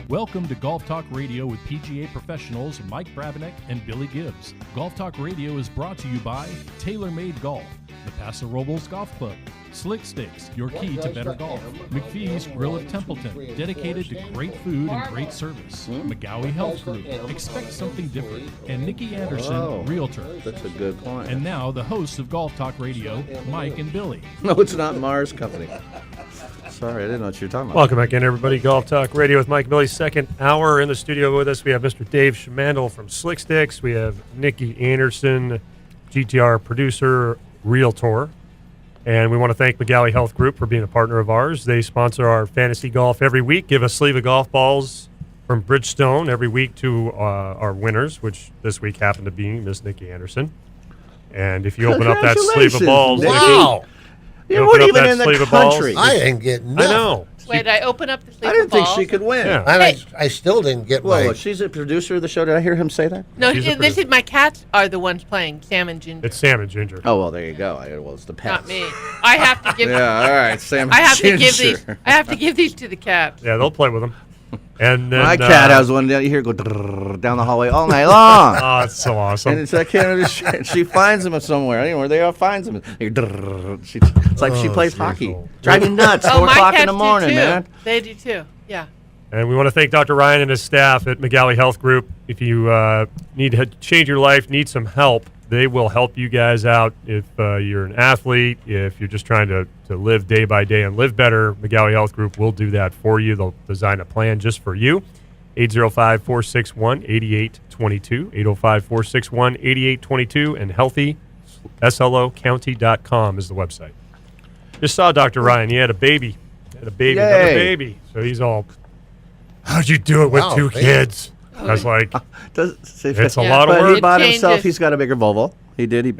Welcome to Golf Talk Radio with PGA professionals Mike Brabenec and Billy Gibbs. Golf Talk Radio is brought to you by TaylorMade Golf, the Paso Robles Golf Club, Slick Sticks, your key to better golf, McPhee's Grill of Templeton, dedicated to great food and great service, McGowie Health Group, expect something different, and Nikki Anderson, Realtor. That's a good point. And now the hosts of Golf Talk Radio, Mike and Billy. No, it's not Mars Company. Sorry, I didn't know what you were talking about. Welcome back in, everybody. Golf Talk Radio with Mike and Billy. Second hour in the studio with us. We have Mr. Dave Schmandel from Slick Sticks. We have Nikki Anderson, GTR producer, Realtor. And we want to thank McGowie Health Group for being a partner of ours. They sponsor our fantasy golf every week, give a sleeve of golf balls from Bridgestone every week to our winners, which this week happened to be Miss Nikki Anderson. And if you open up that sleeve of balls, Wow. Nikki, You weren't even in the country. I ain't getting nothing. I know. Wait, I open up the sleeve I didn't of think balls? she could win. Yeah. And I still didn't get Whoa, my... she's a producer of the show. Did I hear him say that? No, She's a this is my cats are the ones playing Sam and Ginger. It's Sam and Ginger. Oh, well, there you go. Well, it's the pet. Not me. I have to give. Yeah, all right, Sam. I have to Ginger. give these. I have to give these to the cats. Yeah, they'll play with them. And then, My cat has one down. You hear it go drrrr down the hallway all night long. Oh, it's so awesome. And it's I can't understand. She finds them somewhere. I don't know where they are. Finds them. It's like she plays hockey. beautiful. Drive me nuts. Oh, 4 my o'clock cats in the morning, do too. man. They do too. Yeah. And we want to thank Dr. Ryan and his staff at McGowie Health Group. If you need to change your life, need some help, they will help you guys out. If you're an athlete, if you're just trying to live day by day and live better, McGowie Health Group will do that for you. They'll design a plan just for you. 805-461-8822, 805-461-8822, and healthySLOcounty.com is the website. Just saw Dr. Ryan. He had a baby. Another baby. So he's all, how'd you do it with Wow, 2 baby. kids? I was like, it's a Yeah, lot of but work. He bought It himself. changes. He's got a bigger Volvo. He did. He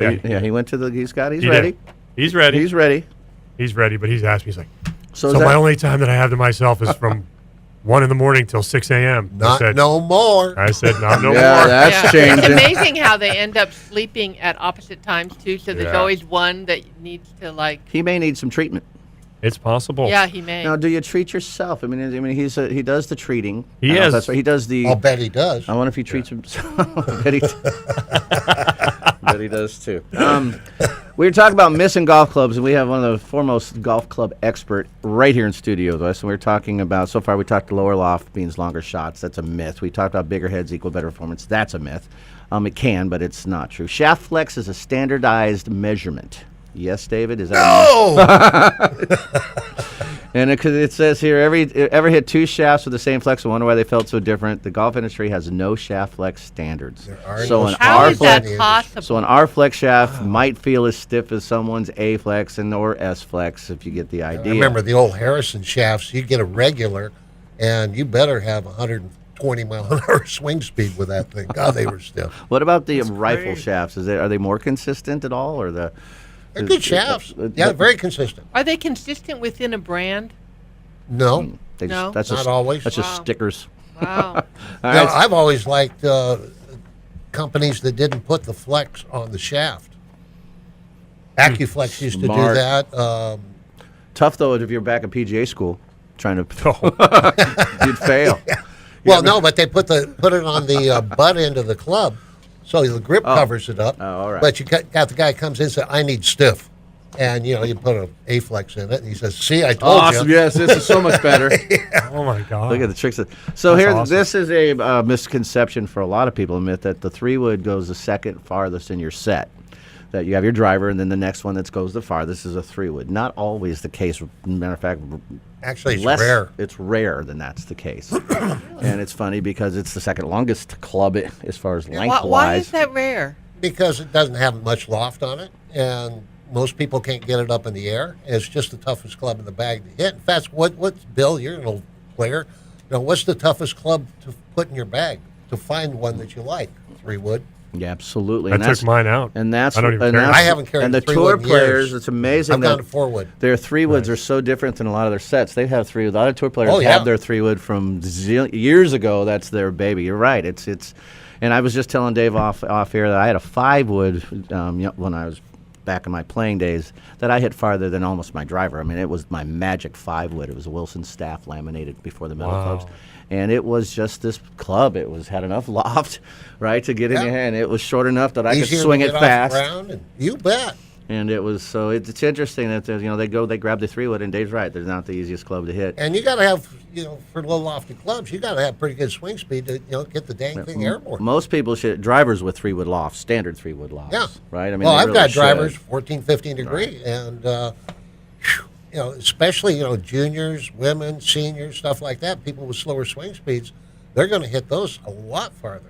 went to the. He's He ready. did. He's ready. He's ready. He's ready, but he's asked me, he's like, So, so my only time that I have to myself is from 1 in the morning till 6 a.m. Not no more. I said, not no yeah, more. that's It's changing. amazing how they end up sleeping at opposite times too. So there's Yeah. always one that needs to like. He may need some treatment. It's possible. Yeah, he may. Now, do you treat yourself? I mean, he does the treating. He I don't know if is. That's right. He does the. I'll bet he does. I wonder if he treats himself. I bet he does too. We were talking about missing golf clubs, and we have one of the foremost golf club expert right here in studio with us. And we were talking about, so far we talked lower loft means longer shots. That's a myth. We talked about bigger heads equal better performance. That's a myth. It can, but it's not true. Shaft flex is a standardized measurement. Yes, David? Is that And it says here, ever hit 2 shafts with the same flex and wonder why they felt so different? The golf industry has no shaft flex standards. There are So no an How R is that flex, possible? so an R flex shaft might feel as stiff as someone's A flex or S flex, if you get the idea. I remember the old Harrison shafts. You'd get a regular, and you better have 120-mile-an-hour swing speed with that thing. God, they were stiff. What about the rifle great. shafts? Are they more consistent at all, or the? They're good shafts. Yeah, very consistent. Are they consistent within a brand? No, They No. that's Not just, always. That's just Wow. stickers. Wow. All no, right. I've always liked companies that didn't put the flex on the shaft. AccuFlex used to do Smart. that. Tough though if you're back at PGA school trying to. Oh, You'd fail. Well, no, but they put it on the butt end of the club, so the grip covers it up. Oh, all right. But you got the guy comes in and says, "I need stiff," and you put a A-flex in it, and he says, "See, I told Awesome. you." Yes, this is so much better. oh my God. Look at the tricks. So That's here, awesome. this is a misconception for a lot of people. A myth that the 3-wood goes the second farthest in your set. That you have your driver, and then the next one that goes the farthest is a 3-wood. Not always the case. Matter of fact, Actually, it's rare. It's rare than that's the case. And it's funny because it's the second longest club as far as lengthwise. Why is that rare? Because it doesn't have much loft on it, and most people can't get it up in the air. It's just the toughest club in the bag to hit. In fact, what's Bill? You're an old player. What's the toughest club to put in your bag to find one that you like? 3-wood. Yeah, absolutely. I took mine out. And that's I don't even and care. that's- I haven't carried And the a 3-wood tour in players, years. it's amazing I've gone that to 4-wood. their 3-woods are so different than a lot of their sets. They have 3-wood. A lot of tour players Oh, yeah. have their 3-wood from years ago. That's their baby. You're right. It's. And I was just telling Dave off air that I had a 5-wood when I was back in my playing days that I hit farther than almost my driver. I mean, it was my magic 5-wood. It was a Wilson staff laminated before the metal clubs. And it was just this club. It was had enough loft, right, to get in your hand. It was short enough that I could Easier swing to it get off the fast. ground, and you bet. And it was so it's interesting that they grab the 3-wood, and Dave's right. They're not the easiest club to hit. And you got to have, for low lofted clubs, you got to have pretty good swing speed to, get the dang thing airborne. Most people should drivers with 3-wood lofts, standard 3-wood lofts. Yeah. Right. I mean, Well, they I've really got should. drivers 14, 15 degree, and especially juniors, women, seniors, stuff like that. People with slower swing speeds, they're going to hit those a lot farther.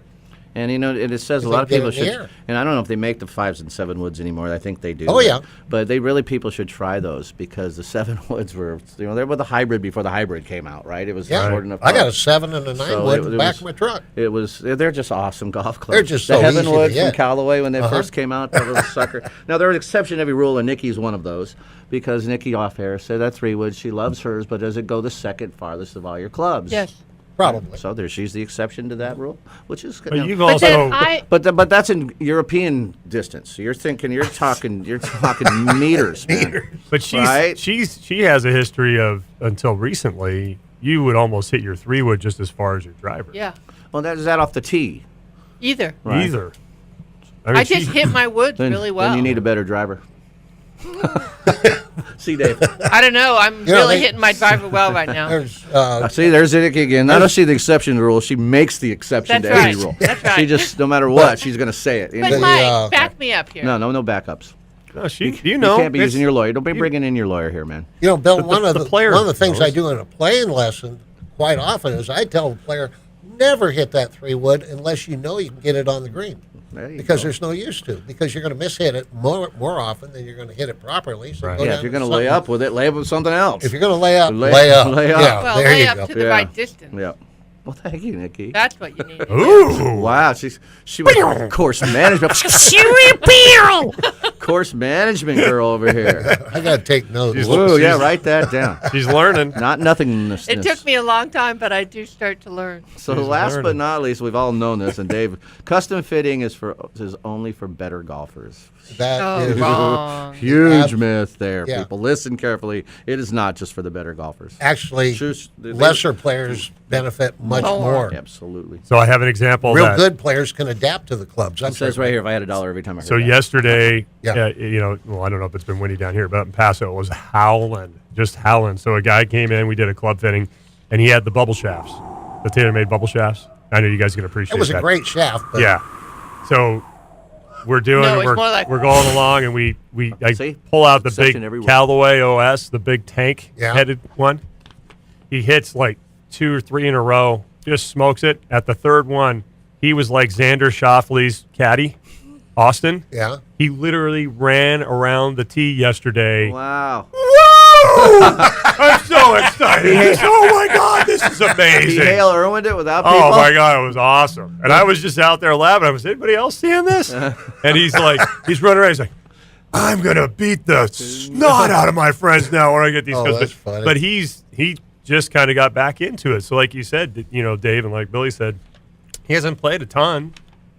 And it says a Because lot of they people get in the should. air. And I don't know if they make the 5s and 7-woods anymore. I think they do. Oh, yeah. But people should try those because the 7-woods were they were the hybrid before the hybrid came out, right? It was Yeah, short enough. I got a club. 7 and a 9 So wood it in the back was- of my truck. They're just awesome golf clubs. They're just the so easy to Heavenwood from hit. Callaway when they first came out, that little sucker. Now there's an exception to every rule, and Nikki's one of those because Nikki off air said that 3-wood she loves hers, but does it go the second farthest of all your clubs? Yes. Probably. So she's the exception to that rule, which is But you've But also then But that's in European distance. So you're talking meters, man. But Right? she has a history of until recently. You would almost hit your 3-wood just as far as your driver. yeah, Well, that is that off the tee. either. Right. Either. I just hit my woods Then, really well. Then you need a better driver. See, Dave. I don't know. I'm know, really they- hitting my driver well right now. There's See, there's Nikki again. Not only she the exception to the rule, she makes the exception That's to every right. rule. That's right. She just, no matter what, she's going to say it. But The, Mike, back me up here. no backups. No, you You know. can't be it's- using your lawyer. Don't be bringing in your lawyer here, man. Bill, But one of the the player one of the things I knows. do in a playing lesson quite often is I tell the player never hit that 3-wood unless you know you can get it on the green. There you Because go. there's no use to. Because you're going to mishit it more often than you're going to hit it properly. So Right. go Yeah, down if you're to going to lay something. up with it, lay up with something else. If you're going to lay up, Lay- lay up. lay up. Yeah, Well, there lay you up go. to the Yeah. right distance. Yeah. Well, thank you, Nikki. That's what you need. to do. Ooh. Wow, she was course management. Course management girl over here. I got to take notes. She's- Whoa, yeah, write that down. She's learning. Not nothingness. It took me a long time, but I do start to learn. So She's last but learning. not least, we've all known this, and Dave, custom fitting is only for better golfers. That Oh, is wrong. Huge myth there. Yeah. People listen carefully. It is not just for the better golfers. actually lesser players benefit much more. Absolutely. So I have an example. Real that, good players can adapt to the clubs. It says right here, if I had $1 every time I heard So that. yesterday, Yeah. well, I don't know if it's been windy down here, but up in Paso, it was howling, just howling. So a guy came in, we did a club fitting, and he had the bubble shafts, the TaylorMade bubble shafts. I know you guys can appreciate It was that. a great shaft. But Yeah. So we're doing, No, it's we're, more like- we're going along, and I See? pull out the Exception big everywhere. Callaway OS, the big tank Yeah. headed one. He hits like 2 or 3 in a row, just smokes it. At the third one, he was like Xander Schauffele's caddy, Austin. Yeah. He literally ran around the tee yesterday. Wow. I'm so excited. Oh my God, this is He amazing. Hale Irwined it without people? Oh my God, it was awesome. And I was just out there laughing. I was, anybody else seeing this? And he's running around. He's like, I'm going to beat the snot out of my friends now when I get these. Oh, goes, that's but, funny. but he just kind of got back into it. So like you said, Dave, and like Billy said, he hasn't played a ton.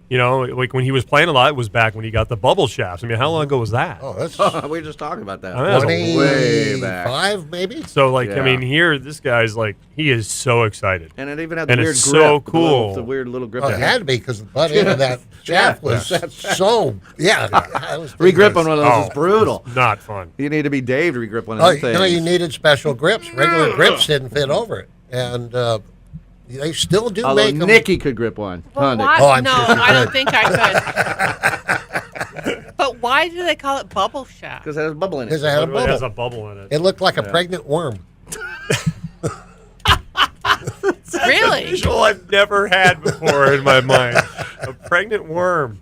Like when he was playing a lot, it was back when he got the bubble shafts. I mean, how long ago was that? Oh, that's we were just talking about that. I mean, that's a way back. 25 maybe. So like, Yeah. I mean, here, this guy's like, he is so excited. And it even had the And weird it's grip. so the cool. The weird little grip. Oh, it had to be because the butt end of that shaft was so. Yeah. I was thinking Regrip it on was- one of those is brutal. Not fun. You need to be Dave to regrip one of Oh, those things. you needed special grips. Regular grips didn't fit over it, and they still do Although make them. Nikki could grip one. Well, Huh, Nick? why? Oh, I'm no, sure she I don't could. think I could. But why do they call it bubble shaft? Because it has a bubble in it. Because it had a Literally has a bubble. bubble in it. It looked like a pregnant worm. Really? Visual I've never had before in my mind. A pregnant worm.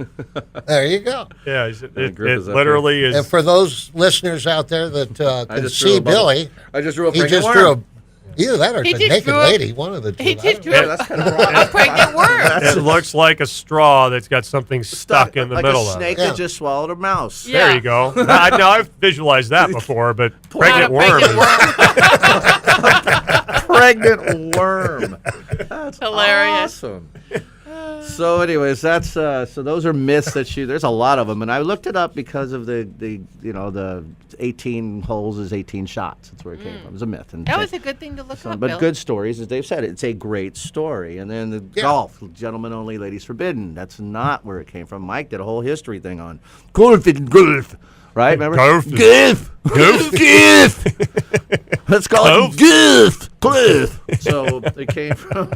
There you go. Yeah, it grip is up literally And is. for those listeners out there that I can just drew see a bubble. Billy, I just drew a he pregnant just worm. drew either that or He it's a just naked drew a- lady. One of the two. He I just don't drew know. Yeah, that's kind of wrong. a pregnant worm. It looks like a straw that's got something stuck in the like middle a of snake it. Yeah. that just swallowed a mouse. Yeah. There you go. Now I've visualized that before, but Not pregnant a worm. pregnant is- worm. Pregnant worm. That's Hilarious. awesome. So, anyways, that's so those are myths that there's a lot of them, and I looked it up because of the 18 holes is 18 shots. That's where it came from. It was a myth. And That was a good thing to look up, but Bill. good stories, as Dave said, it's a great story. And then the golf, gentlemen only, ladies forbidden. That's not where it came from. Mike did a whole history thing on golf and golf. Right? Remember? Golf. Golf. Golf. Let's call it golf. Golf. So it came from.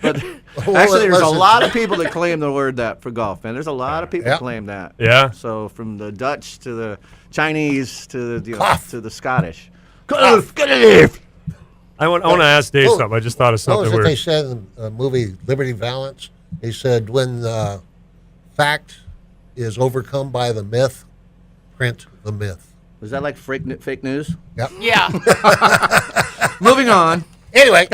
But actually, there's a lot of people that claim the word that for golf, man. There's a lot of people claim that. Yeah. So from the Dutch to the Chinese to the to the Scottish. Golf. Golf. I want to ask Dave something. I just thought of What something was it weird. they said in the movie Liberty Valance? They said when fact is overcome by the myth, print the myth. Was that like fake news? Yep. Yeah. Moving on. Anyway,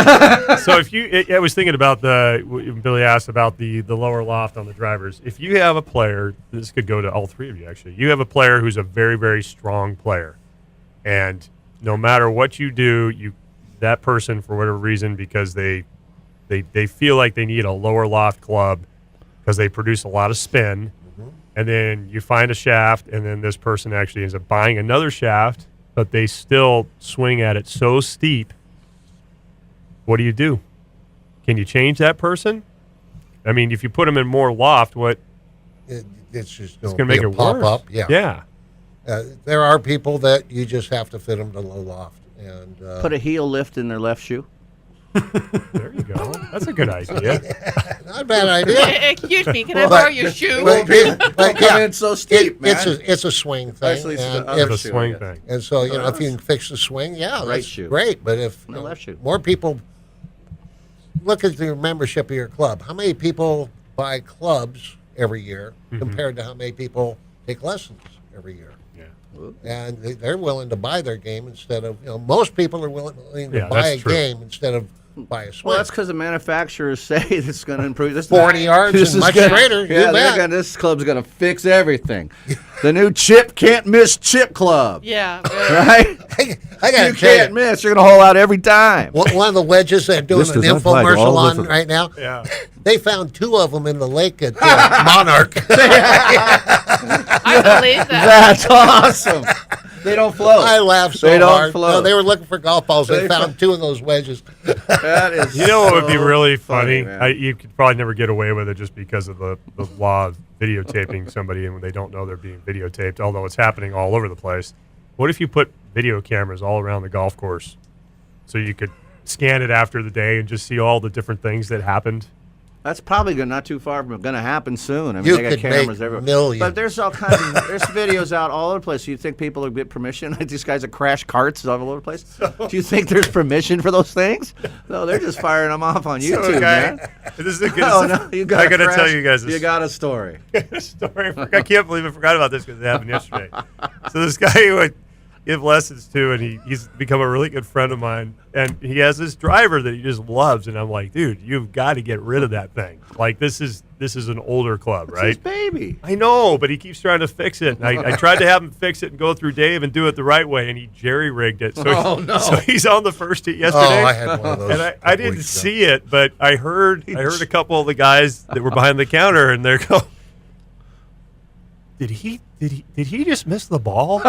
So if you, I was thinking about Billy asked about the lower loft on the drivers. If you have a player, this could go to all three of you actually. You have a player who's a very, very strong player, and no matter what you do, that person for whatever reason, because they feel like they need a lower loft club because they produce a lot of spin, and then you find a shaft, and then this person actually ends up buying another shaft, but they still swing at it so steep. What do? Can you change that person? I mean, if you put them in more loft, what? it's just It's going going to make it pop worse. up. Yeah. Yeah. There are people that you just have to fit them to low loft. And Put a heel lift in their left shoe. There you go. That's a good idea. not a bad idea. Excuse me, can I borrow your shoe? But Come in so steep, man. It's a swing thing. Especially and the It's other a shoe, swing yes. thing. And so, if you can fix the swing, Right that's shoe. great. But if No, left shoe. more people look at your membership of your club, how many people buy clubs every year compared to how many people take lessons every year? Yeah. And they're willing to buy their game instead of, most people are willing to Yeah, buy that's a true. game instead of buy a swing. Well, that's because the manufacturers say it's going to improve. This 40 yards this and is much gonna- straighter. Yeah, You bet. this club's going to fix everything. The new chip can't miss chip club. Yeah. Really. Right? I got You to tell can't you, miss. You're going to hole out every time. one of the wedges they're doing This an does not apply to infomercial all on listeners. right now, Yeah. they found 2 of them in the lake at Monarch. I believe that. That's awesome. They don't float. I laughed so They don't hard. float. No, they were looking for golf balls. They They found 2 of those wedges. That is You know what would be so really funny? man. You could probably never get away with it just because of the law of videotaping somebody and when they don't know they're being videotaped, although it's happening all over the place. What if you put video cameras all around the golf course so you could scan it after the day and just see all the different things that happened? That's probably not too far from going to happen soon. I mean, You they got could cameras make everywhere. millions. But there's all kinds of there's videos out all over the place. Do you think people will get permission? Like these guys that crash carts all over the place. Do you think there's permission for those things? No, they're just firing them off on YouTube, man. This is a good Oh no, you got. I got to tell you guys this You got a story. story. I can't believe I forgot about this because it happened yesterday. So this guy who I give lessons to, and he's become a really good friend of mine, and he has this driver that he just loves, and I'm like, dude, you've got to get rid of that thing. Like this is an older club, It's his right? baby. I know, but he keeps trying to fix it. And I tried to have him fix it and go through Dave and do it the right way, and he jerry-rigged it. So, Oh, no. so he's on the first tee Oh, yesterday. I had one of those. And I a couple didn't weeks ago. see it, but I heard a couple of the guys that were behind the counter, and they're going, Did he just miss the ball?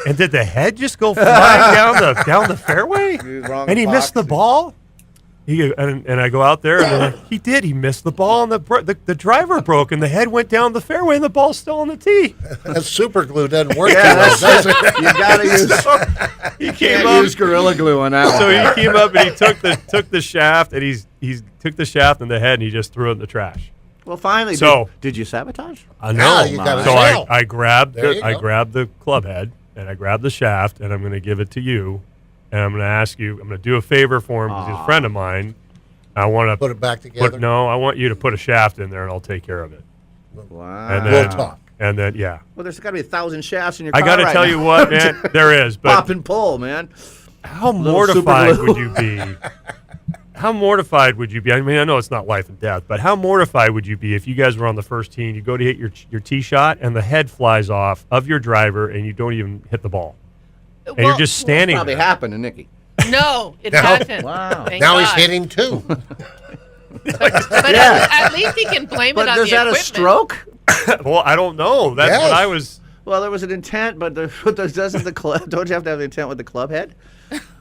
And did the head just go flying down the fairway? Wrong And he missed the box. ball? And I go out there, and they're like, he did. He missed the ball, and the driver broke, and the head went down the fairway, and the ball's still on the tee. That super glue doesn't work Yeah, too well, that's does it? You got to use. He Can't came up. use Gorilla Glue on that So one. he came up and he took the shaft, and he took the shaft and the head, and he just threw it in the trash. Well, finally, So- did you sabotage? I Now know. you got a So sale. I grabbed There you I go. grabbed the club head and I grabbed the shaft, and I'm going to give it to you, and I'm going to ask you. I'm going to do a favor for him. He's a friend of mine. I want to Put it back together. I want you to put a shaft in there, and I'll take care of it. Wow. And We'll then, talk. And then yeah, Well, there's got to be 1,000 shafts in your I car got to right tell now. you what, man, there is. But Pop and pull, man. how Little super mortified glue. would you be? How mortified would you be? I mean, I know it's not life and death, but how mortified would you be if you guys were on the first tee and you go to hit your tee shot and the head flies off of your driver and you don't even hit the ball, and you're just standing Probably there. happened to Nikki. No, it No. hasn't. Wow. Thank Now God. he's hitting 2. But Yeah. at least he can blame But it on is the that a equipment. stroke? Well, I don't know. That's Yes. what I was. Well, there was an intent, but doesn't the club? Don't you have to have the intent with the club head?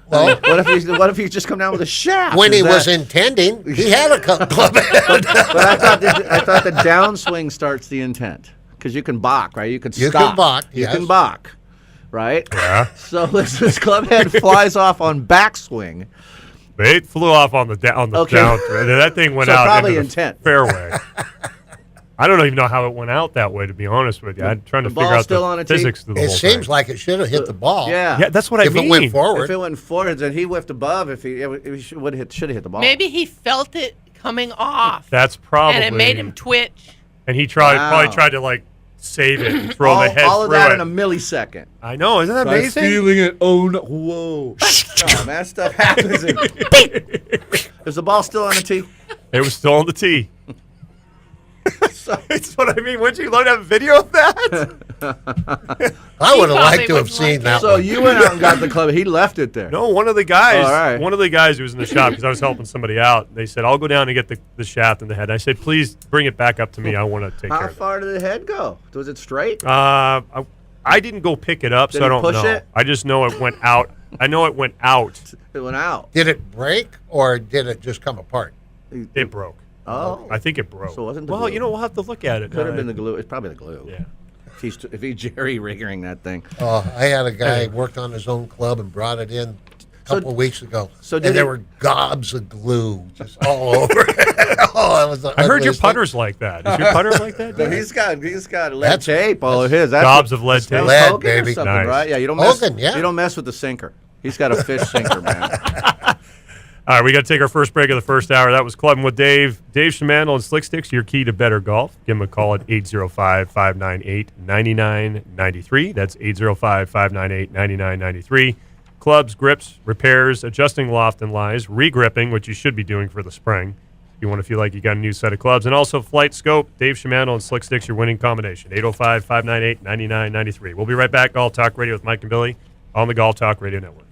Well, What if you just come down with a shaft? when Is he was that- intending, he had a club head. But I thought the downswing starts the intent because you can balk, right? You can You stop. can balk, You yes. can balk, right? Yeah. So this club head flies off on backswing. It flew off on the Okay. down. That thing went So out probably into the intent. fairway. I don't even know how it went out that way, to be honest with you. I'm trying to The figure ball's out still on the a tee? physics of the It whole seems thing. like it should have hit the ball. Yeah. Yeah, that's what I If mean. it went If forward. it went forwards and he whiffed above, if he should have hit the ball. Maybe he felt it coming off, That's probably. and it made him twitch. And he Wow. probably tried to like save it and throw the head all of through that it. in a millisecond. I know, isn't that amazing? feeling it. Oh no! Whoa! Oh, man, that stuff happens. Is the ball still on the tee? It was still on the tee. So- That's what I mean. Wouldn't you like to have a video of that? I would have probably liked to have would seen like that So one. you went out and got the club. He left it there. No, one of the guys. All right. One of the guys who was in the shop because I was helping somebody out. They said, "I'll go down and get the shaft and the head." I said, "Please bring it back up to me. I want to take How care of far did the head go? Was it straight? it." I didn't go pick it up, Did so I he don't push know. it? I just know it went out. I know it went out. It went out. Did it break or did it just come apart? It broke. Oh, I think it broke. So it wasn't the well, glue. you know, we'll have to look at it. could have been the glue. It's probably the glue. Yeah. If he's jerry rigging that thing. I had a guy worked on his own club and brought it in a couple of weeks ago. so and did there it- were gobs of glue just all over it. Oh, it was the I heard your ugliest putter's like that. Is your putter like that? But Dan? he's got lead That's- tape. All of his. That's Gobs of lead tape. Lead, Hogan or baby. something, Nice. right? Yeah, you don't mess. Hogan, yeah. You don't mess with the sinker. He's got a fish sinker, man. All right, we got to take our first break of the first hour. That was Clubbing with Dave. Dave Schmandel and Slick Sticks, your key to better golf. Give him a call at 805-598-9993. That's 805-598-9993. Clubs, grips, repairs, adjusting loft and lies, re-gripping, which you should be doing for the spring. You want to feel like you got a new set of clubs. And also Flight Scope, Dave Schmandel and Slick Sticks, your winning combination. 805-598-9993. We'll be right back. Golf Talk Radio with Mike and Billy on the Golf Talk Radio Network.